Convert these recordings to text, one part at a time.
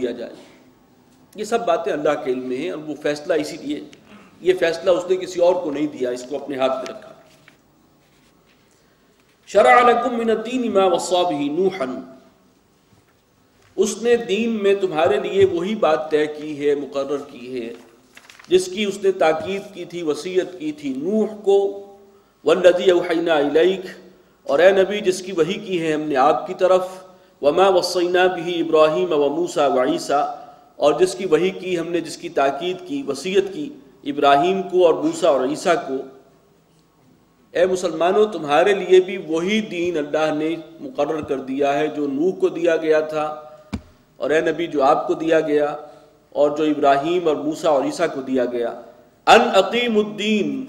دیا جائے. یہ سب باتیں اللہ کے علم میں ہیں، اور وہ فیصلہ اسی لیے یہ فیصلہ اس نے کسی اور کو نہیں دیا، اس کو اپنے ہاتھ میں رکھا. شرع لکم من الدین ما وصى به نوحا، اس نے دین میں تمہارے لیے وہی بات طے کی ہے، مقرر کی ہے، جس کی اس نے تاکید کی تھی، وصیت کی تھی نوح کو. والذی اوحینا الیک، اور اے نبی جس کی وحی کی ہے ہم نے آپ کی طرف. وما وصینا به ابراہیم وموسیٰ وعیسیٰ، اور جس کی وحی کی ہم نے، جس کی تاکید کی، وصیت کی ابراہیم کو اور موسیٰ اور عیسیٰ کو. اے مسلمانوں تمہارے لیے بھی وہی دین اللہ نے مقرر کر دیا ہے جو نوح کو دیا گیا تھا، اور اے نبی جو آپ کو دیا گیا، اور جو ابراہیم اور موسیٰ اور عیسیٰ کو دیا گیا. ان اقیموا الدین،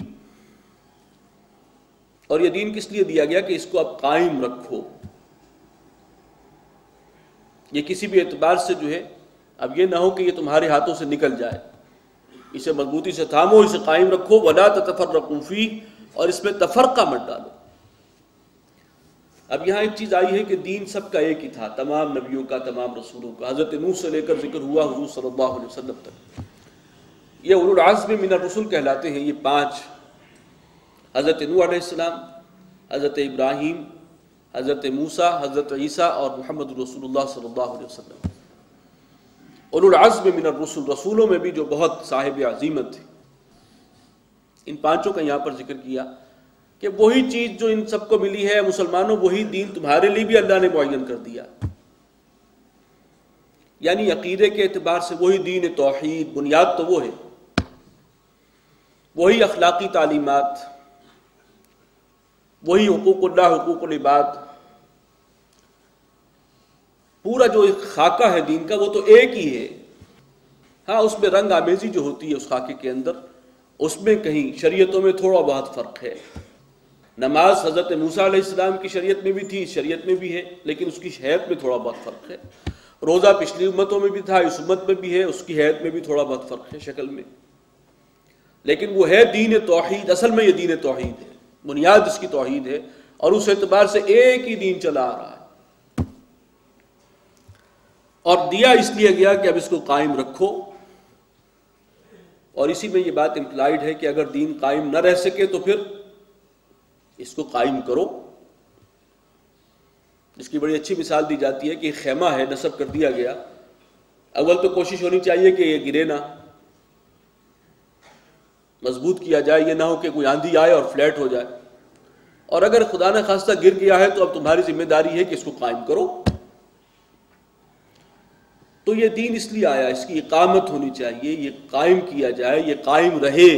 اور یہ دین کس لیے دیا گیا کہ اس کو اب قائم رکھو. یہ کسی بھی اعتبار سے جو ہے اب یہ نہ ہو کہ یہ تمہارے ہاتھوں سے نکل جائے، اسے مضبوطی سے تھامو، اسے قائم رکھو. ولا تتفرقوا فیہ، اور اس میں تفرقہ مت ڈالو. اب یہاں ایک چیز آئی ہے کہ دین سب کا ایک ہی تھا، تمام نبیوں کا، تمام رسولوں کا. حضرت نوح سے لے کر ذکر ہوا حضور صلی اللہ علیہ وسلم تک، یہ اولو العزم من الرسل کہلاتے ہیں. یہ 5، حضرت نوح علیہ السلام، حضرت ابراہیم، حضرت موسیٰ، حضرت عیسیٰ اور محمد رسول اللہ صلی اللہ علیہ وسلم. اولو العزم من الرسل، رسولوں میں بھی جو بہت صاحب عزیمت تھے. ان 5 کا یہاں پر ذکر کیا کہ وہی چیز جو ان سب کو ملی ہے مسلمانوں، وہی دین تمہارے لیے بھی اللہ نے معین کر دیا. یعنی عقیدے کے اعتبار سے وہی دین توحید، بنیاد تو وہ ہے، وہی اخلاقی تعلیمات، وہی حقوق اللہ، حقوق العباد. پورا جو ایک خاکہ ہے دین کا وہ تو ایک ہی ہے. ہاں اس میں رنگ آمیزی جو ہوتی ہے اس خاکے کے اندر، اس میں کہیں شریعتوں میں تھوڑا بہت فرق ہے. نماز حضرت موسیٰ علیہ السلام کی شریعت میں بھی تھی، اس شریعت میں بھی ہے، لیکن اس کی حیت میں تھوڑا بہت فرق ہے. روزہ پچھلی امتوں میں بھی تھا، اس امت میں بھی ہے، اس کی حیت میں بھی تھوڑا بہت فرق ہے شکل میں، لیکن وہ ہے دین توحید. اصل میں یہ دین توحید ہے، بنیاد اس کی توحید ہے، اور اس اعتبار سے ایک ہی دین چلا آ رہا ہے. اور دیا اس لیے گیا کہ اب اس کو قائم رکھو. اور اسی میں یہ بات امپلائیڈ ہے کہ اگر دین قائم نہ رہ سکے تو پھر اس کو قائم کرو. اس کی بڑی اچھی مثال دی جاتی ہے کہ ایک خیمہ ہے، نصب کر دیا گیا. اول تو کوشش ہونی چاہیے کہ یہ گرے نہ، مضبوط کیا جائے، یہ نہ ہو کہ کوئی آندھی آئے اور فلیٹ ہو جائے. اور اگر خدا نہ خواستہ گر گیا ہے تو اب تمہاری ذمہ داری ہے کہ اس کو قائم کرو. تو یہ دین اس لیے آیا، اس کی اقامت ہونی چاہیے، یہ قائم کیا جائے، یہ قائم رہے.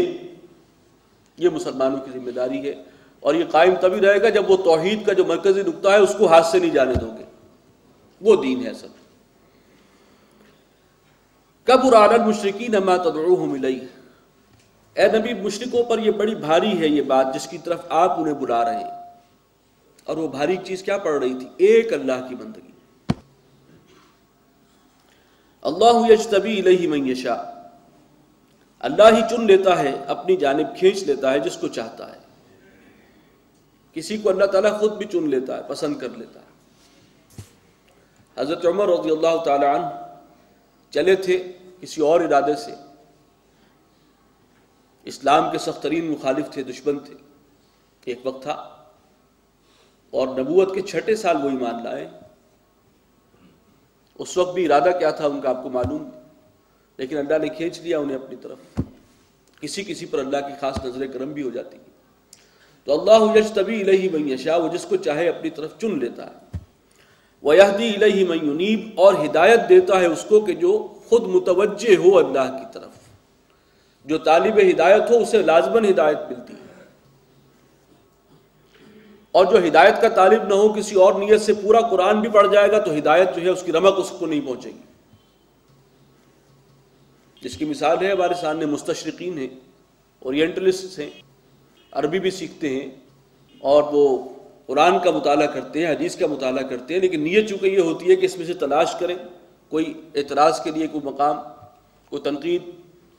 یہ مسلمانوں کی ذمہ داری ہے، اور یہ قائم تبھی رہے گا جب وہ توحید کا جو مرکزی نقطہ ہے اس کو ہاتھ سے نہیں جانے دو گے. وہ دین ہے سب. کبر علی المشرکین ما تدعوہم الیہ، اے نبی مشرکوں پر یہ بڑی بھاری ہے یہ بات جس کی طرف آپ انہیں بلا رہے ہیں. اور وہ بھاری چیز کیا پڑ رہی تھی؟ ایک اللہ کی بندگی. اللہ یجتبی الیہ من یشاء، اللہ ہی چن لیتا ہے، اپنی جانب کھینچ لیتا ہے جس کو چاہتا ہے. کسی کو اللہ تعالیٰ خود بھی چن لیتا ہے، پسند کر لیتا ہے. حضرت عمر رضی اللہ تعالی عنہ چلے تھے کسی اور ارادے سے، اسلام کے سخت ترین مخالف تھے، دشمن تھے ایک وقت تھا، اور نبوت کے 6 سال وہ ایمان لائے. اس وقت بھی ارادہ کیا تھا ان کا آپ کو معلوم، لیکن اللہ نے کھینچ لیا انہیں اپنی طرف. کسی کسی پر اللہ کی خاص نظر کرم بھی ہو جاتی ہے. تو اللہ یجتبی الیہ من یشاء، وہ جس کو چاہے اپنی طرف چن لیتا ہے. ویہدی الیہ من ینیب، اور ہدایت دیتا ہے اس کو کہ جو خود متوجہ ہو اللہ کی طرف. جو طالب ہدایت ہو اسے لازماً ہدایت ملتی ہے، اور جو ہدایت کا طالب نہ ہو، کسی اور نیت سے پورا قرآن بھی پڑھ جائے گا تو ہدایت جو ہے اس کی رمق اس کو نہیں پہنچے گی. جس کی مثال ہے ہمارے سامنے مستشرقین ہیں، اورینٹلسٹ ہیں، عربی بھی سیکھتے ہیں، اور وہ قرآن کا مطالعہ کرتے ہیں، حدیث کا مطالعہ کرتے ہیں، لیکن نیت چونکہ یہ ہوتی ہے کہ اس میں سے تلاش کریں کوئی اعتراض کے لیے کوئی مقام، کوئی تنقید،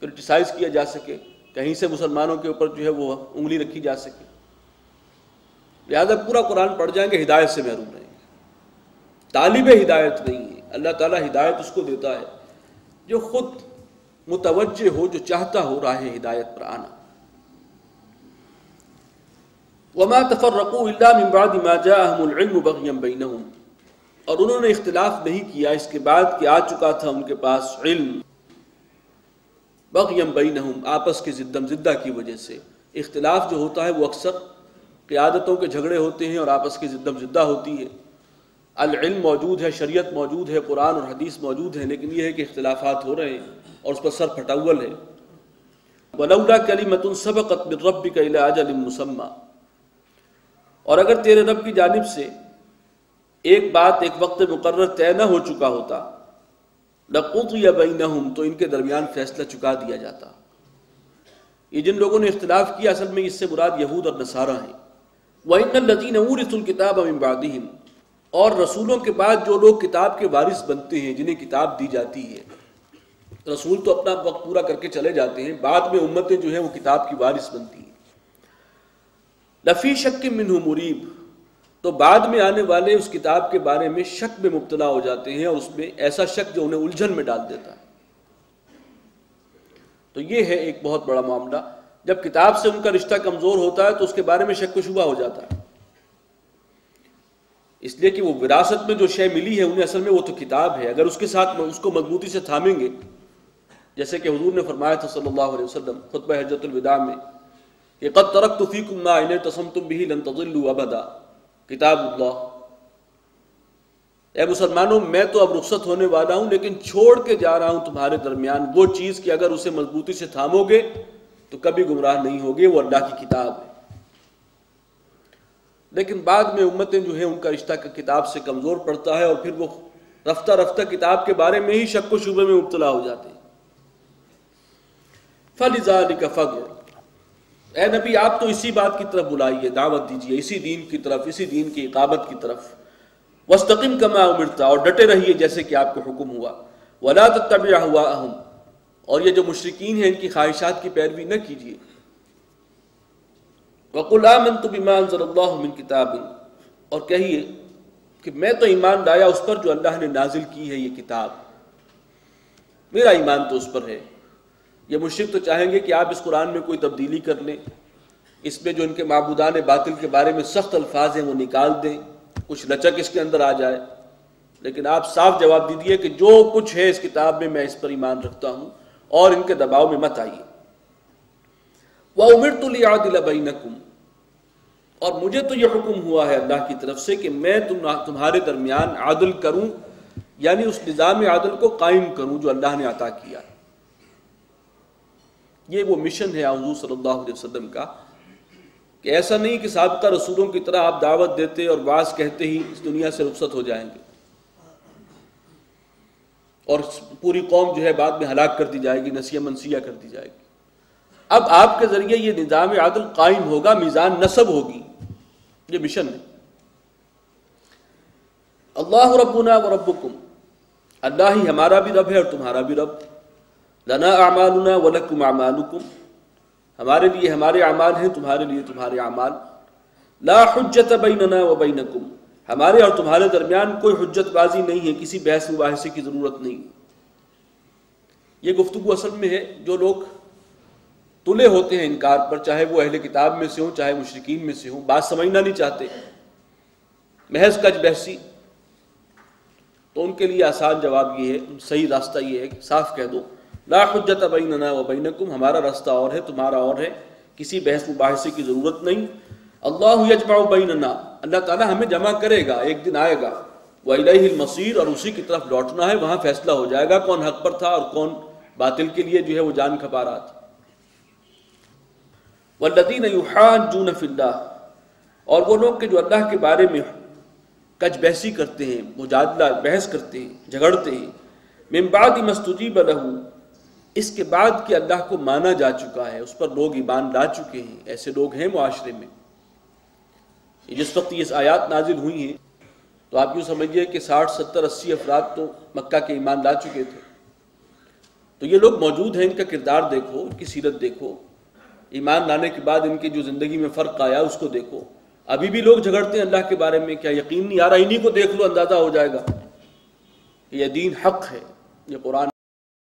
کرٹیسائز کیا جا سکے، کہیں سے مسلمانوں کے اوپر جو ہے وہ انگلی رکھی جا سکے. لہٰذا پورا قرآن پڑھ جائیں گے، ہدایت سے محروم رہیں گے. طالب ہدایت نہیں ہے. اللہ تعالیٰ ہدایت اس کو دیتا ہے جو خود متوجہ ہو، جو چاہتا ہو راہ ہدایت پر آنا۔ وما تفرقوا الا من بعد ما جاءهم العلم بغيا بينهم، اور انہوں نے اختلاف نہیں کیا اس کے بعد کہ آ چکا تھا ان کے پاس علم، بغیا بینہم، آپس کے زدم زدہ کی وجہ سے۔ اختلاف جو ہوتا ہے وہ اکثر قیادتوں کے جھگڑے ہوتے ہیں اور آپس کی زدم زدہ ہوتی ہے۔ العلم موجود ہے، شریعت موجود ہے، قرآن اور حدیث موجود ہے، لیکن یہ ہے کہ اختلافات ہو رہے ہیں اور اس پر سر پھٹاول ہے۔ وَلَوْلَا كَلِمَةٌ سَبَقَتْ مِنْ رَبِّكَ إِلَىٰ أَجَلٍ مُّسَمًّى، اور اگر تیرے رب کی جانب سے ایک بات ایک وقت مقرر طے نہ ہو چکا ہوتا، لَقُضِيَ بَيْنَهُمْ، تو ان کے درمیان فیصلہ چکا دیا جاتا۔ یہ جن لوگوں نے اختلاف کیا اصل میں اس سے مراد یہود اور نصارہ ہیں۔ وَإِنَّ الَّذِينَ أُورِثُوا الْكِتَابَ مِن بَعْدِهِمْ، اور رسولوں کے بعد جو لوگ کتاب کے وارث بنتے ہیں، جنہیں کتاب دی جاتی ہے، رسول تو اپنا وقت پورا کر کے چلے جاتے ہیں، بعد میں امتیں جو ہیں وہ کتاب کی وارث بنتی ہیں۔ لفی شک منہ مریب، تو بعد میں آنے والے اس کتاب کے بارے میں شک میں مبتلا ہو جاتے ہیں، اور اس میں ایسا شک جو انہیں الجھن میں ڈال دیتا ہے۔ تو یہ ہے ایک بہت بڑا معاملہ، جب کتاب سے ان کا رشتہ کمزور ہوتا ہے تو اس کے بارے میں شک و شبہ ہو جاتا ہے، اس لیے کہ وہ وراثت میں جو شے ملی ہے انہیں اصل میں وہ تو کتاب ہے۔ اگر اس کے ساتھ اس کو مضبوطی سے تھامیں گے، جیسے کہ حضور نے فرمایا تھا صلی اللہ علیہ وسلم خطبہ حجۃ الوداع میں کہ قد ترکت فیکم ما ان اعتصمتم به لن تضلوا ابدا، کتاب اللہ۔ اے مسلمانوں، میں تو اب رخصت ہونے والا ہوں، لیکن چھوڑ کے جا رہا ہوں تمہارے درمیان وہ چیز کہ اگر اسے مضبوطی سے تھامو گے تو کبھی گمراہ نہیں ہوگے، وہ اللہ کی کتاب ہے۔ لیکن بعد میں امتیں جو ہیں ان کا رشتہ کتاب سے کمزور پڑتا ہے، اور پھر وہ رفتہ رفتہ کتاب کے بارے میں ہی شک و شبہ میں مبتلا ہو جاتے ہیں۔ فَلِذَلِكَ فَادْعُ، اے نبی آپ تو اسی بات کی طرف بلائیے، دعوت دیجیے، اسی دین کی طرف، اسی دین کی اقامت کی طرف۔ وَاسْتَقِمْ كَمَا أُمِرْتَ، اور ڈٹے رہیے جیسے کہ آپ کو حکم ہوا۔ وَلَا تَتَّبِعْ أَهْوَاءَهُمْ، اور یہ جو مشرکین ہیں ان کی خواہشات کی پیروی نہ کیجیے۔ وَقُلْ آمَنْتُ بِمَا أَنزَلَ اللَّهُ مِنْ كِتَابٍ، اور کہیے کہ میں تو ایمان لایا اس پر جو اللہ نے نازل کی ہے یہ کتاب، میرا ایمان تو اس پر ہے۔ یہ مشرک تو چاہیں گے کہ آپ اس قرآن میں کوئی تبدیلی کر لیں، اس میں جو ان کے معبودان باطل کے بارے میں سخت الفاظ ہیں وہ نکال دیں، کچھ لچک اس کے اندر آ جائے، لیکن آپ صاف جواب دیجیے کہ جو کچھ ہے اس کتاب میں اس پر ایمان رکھتا ہوں، اور ان کے دباؤ میں مت آئیے۔ وَأُمِرْتُ لِأَعْدِلَ بَيْنَكُمْ، اور مجھے تو یہ حکم ہوا ہے اللہ کی طرف سے کہ میں تمہارے درمیان عدل کروں، یعنی اس نظام عدل کو قائم کروں جو اللہ نے عطا کیا۔ یہ وہ مشن ہے حضور صلی اللہ علیہ وسلم کا، کہ ایسا نہیں کہ سابقہ رسولوں کی طرح آپ دعوت دیتے اور واعظ کہتے ہی اس دنیا سے رخصت ہو جائیں گے، اور پوری قوم جو ہے بعد میں ہلاک کر دی جائے گی، نسیہ منسیہ کر دی جائے گی۔ اب آپ کے ذریعے یہ نظام عدل قائم ہوگا، میزان نسب ہوگی، یہ مشن ہے۔ اللہ ربنا و ربکم، اللہ ہی ہمارا بھی رب ہے اور تمہارا بھی رب۔ لنا اعمالنا ولکم اعمالکم، ہمارے لیے ہمارے اعمال ہیں، تمہارے لیے تمہارے اعمال۔ لا حجت بیننا و بینکم، ہمارے اور تمہارے درمیان کوئی حجت بازی نہیں ہے، کسی بحث مباحثے کی ضرورت نہیں۔ یہ گفتگو اصل میں ہے جو لوگ تلے ہوتے ہیں انکار پر، چاہے وہ اہل کتاب میں سے ہوں چاہے مشرکین میں سے ہوں، بات سمجھنا نہیں چاہتے، محض کج بحثی، تو ان کے لیے آسان جواب یہ ہے، صحیح راستہ یہ ہے کہ صاف کہہ دو لا حجت بیننا و بینکم، ہمارا راستہ اور ہے تمہارا اور ہے، کسی بحث مباحثے کی ضرورت نہیں۔ اللہ یجمع بیننا، اللہ تعالیٰ ہمیں جمع کرے گا، ایک دن آئے گا، وَإِلَيْهِ الْمَصِيرُ، اور اسی کی طرف لوٹنا ہے، وہاں فیصلہ ہو جائے گا کون حق پر تھا اور کون باطل کے لیے جو ہے وہ جان کھپا رہا تھا۔ وَالَّذِينَ يُحَاجُّونَ فِي اللَّهِ، اور وہ لوگ کہ جو اللہ کے بارے میں کج بحثی کرتے ہیں، مجادلہ بحث کرتے ہیں، جھگڑتے ہیں، مِن بَعْدِ مَا اسْتُجِيبَ لَهُ، اس کے بعد کہ اللہ کو مانا جا چکا ہے، اس پر لوگ ایمان لا چکے ہیں، ایسے لوگ ہیں معاشرے میں۔ جس وقت یہ آیات نازل ہوئی ہیں تو آپ یوں سمجھیے کہ 60 70 80 افراد تو مکہ کے ایمان لا چکے تھے، تو یہ لوگ موجود ہیں، ان کا کردار دیکھو، ان کی سیرت دیکھو، ایمان لانے کے بعد ان کی جو زندگی میں فرق آیا اس کو دیکھو۔ ابھی بھی لوگ جھگڑتے ہیں اللہ کے بارے میں، کیا یقین نہیں آ رہا؟ انہی کو دیکھ لو، اندازہ ہو جائے گا کہ یہ دین حق ہے، یہ قرآن